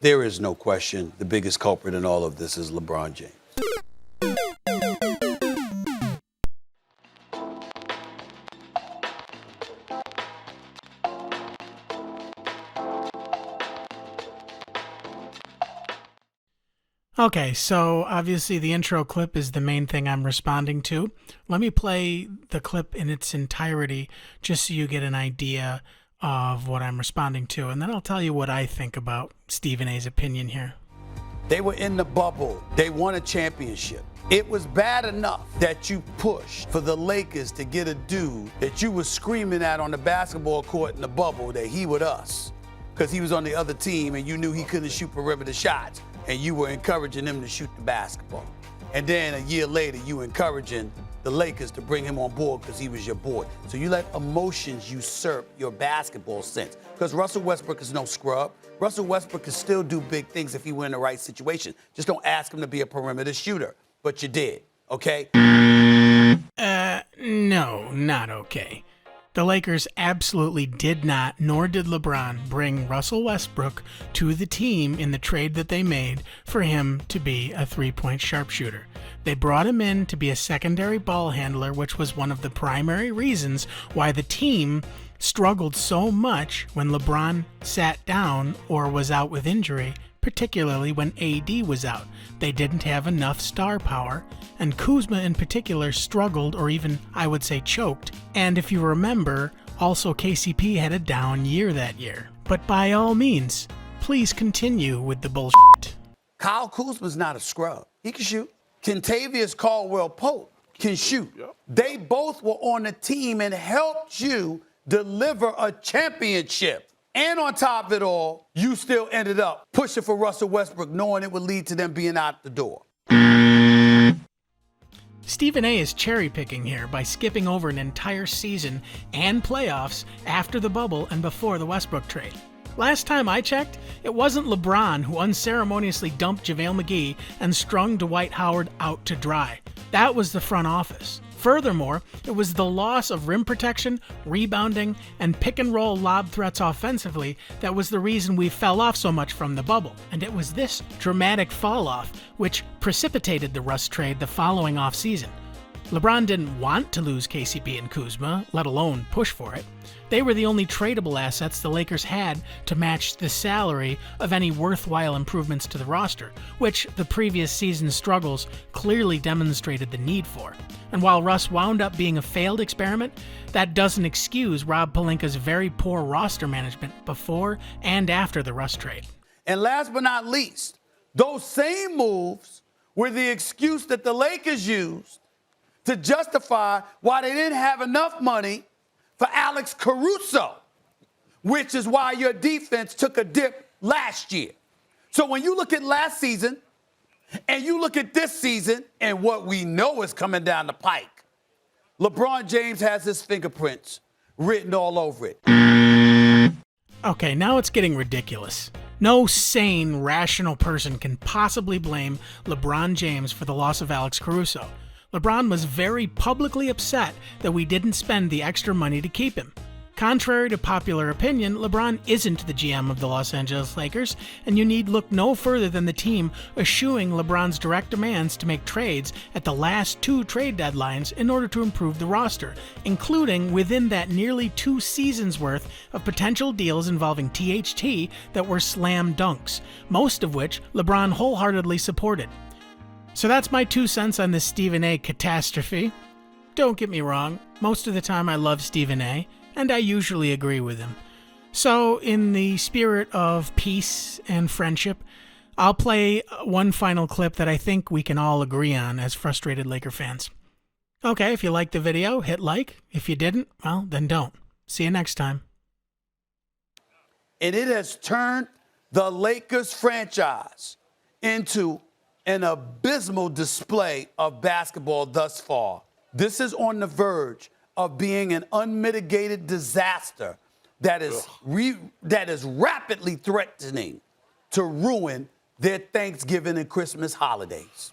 There is no question the biggest culprit in all of this is LeBron James. Okay, so obviously the intro clip is the main thing I'm responding to. Let me play the clip in its entirety just so you get an idea of what I'm responding to, and then I'll tell you what I think about Stephen A's opinion here. They were in the bubble. They won a championship. It was bad enough that you pushed for the Lakers to get a dude that you were screaming at on the basketball court in the bubble that he was us, because he was on the other team and you knew he couldn't shoot perimeter shots. And you were encouraging him to shoot the basketball. And then a year later, you encouraging the Lakers to bring him on board because he was your boy. So you let emotions usurp your basketball sense. Because Russell Westbrook is no scrub. Russell Westbrook can still do big things if he were in the right situation. Just don't ask him to be a perimeter shooter. But you did, okay? No, not okay. The Lakers absolutely did not, nor did LeBron, bring Russell Westbrook to the team in the trade that they made for him to be a three-point sharpshooter. They brought him in to be a secondary ball handler, which was one of the primary reasons why the team struggled so much when LeBron sat down or was out with injury, particularly when AD was out. They didn't have enough star power, and Kuzma in particular struggled, or even, I would say, choked. And if you remember, also KCP had a down year that year. But by all means, please continue with the bullshit. Kyle Kuzma's not a scrub. He can shoot. Kentavious Caldwell-Pope can shoot. Yep. They both were on the team and helped you deliver a championship. And on top of it all, you still ended up pushing for Russell Westbrook, knowing it would lead to them being out the door. Stephen A is cherry-picking here by skipping over an entire season and playoffs after the bubble and before the Westbrook trade. Last time I checked, it wasn't LeBron who unceremoniously dumped JaVale McGee and strung Dwight Howard out to dry. That was the front office. Furthermore, it was the loss of rim protection, rebounding, and pick-and-roll lob threats offensively that was the reason we fell off so much from the bubble. And it was this dramatic fall-off which precipitated the Russ trade the following offseason. LeBron didn't want to lose KCP and Kuzma, let alone push for it. They were the only tradable assets the Lakers had to match the salary of any worthwhile improvements to the roster, which the previous season's struggles clearly demonstrated the need for. And while Russ wound up being a failed experiment, that doesn't excuse Rob Pelinka's very poor roster management before and after the Russ trade. And last but not least, those same moves were the excuse that the Lakers used to justify why they didn't have enough money for Alex Caruso, which is why your defense took a dip last year. So when you look at last season and you look at this season and what we know is coming down the pike, LeBron James has his fingerprints written all over it. Okay, now it's getting ridiculous. No sane, rational person can possibly blame LeBron James for the loss of Alex Caruso. LeBron was very publicly upset that we didn't spend the extra money to keep him. Contrary to popular opinion, LeBron isn't the GM of the Los Angeles Lakers, and you need look no further than the team eschewing LeBron's direct demands to make trades at the last two trade deadlines in order to improve the roster, including within that nearly 2 seasons worth of potential deals involving THT that were slam dunks, most of which LeBron wholeheartedly supported. So that's my 2 cents on this Stephen A catastrophe. Don't get me wrong, most of the time I love Stephen A, and I usually agree with him. So in the spirit of peace and friendship, I'll play one final clip that I think we can all agree on as frustrated Laker fans. Okay, if you liked the video, hit like. If you didn't, well, then don't. See you next time. And it has turned the Lakers franchise into an abysmal display of basketball thus far. This is on the verge of being an unmitigated disaster that is rapidly threatening to ruin their Thanksgiving and Christmas holidays.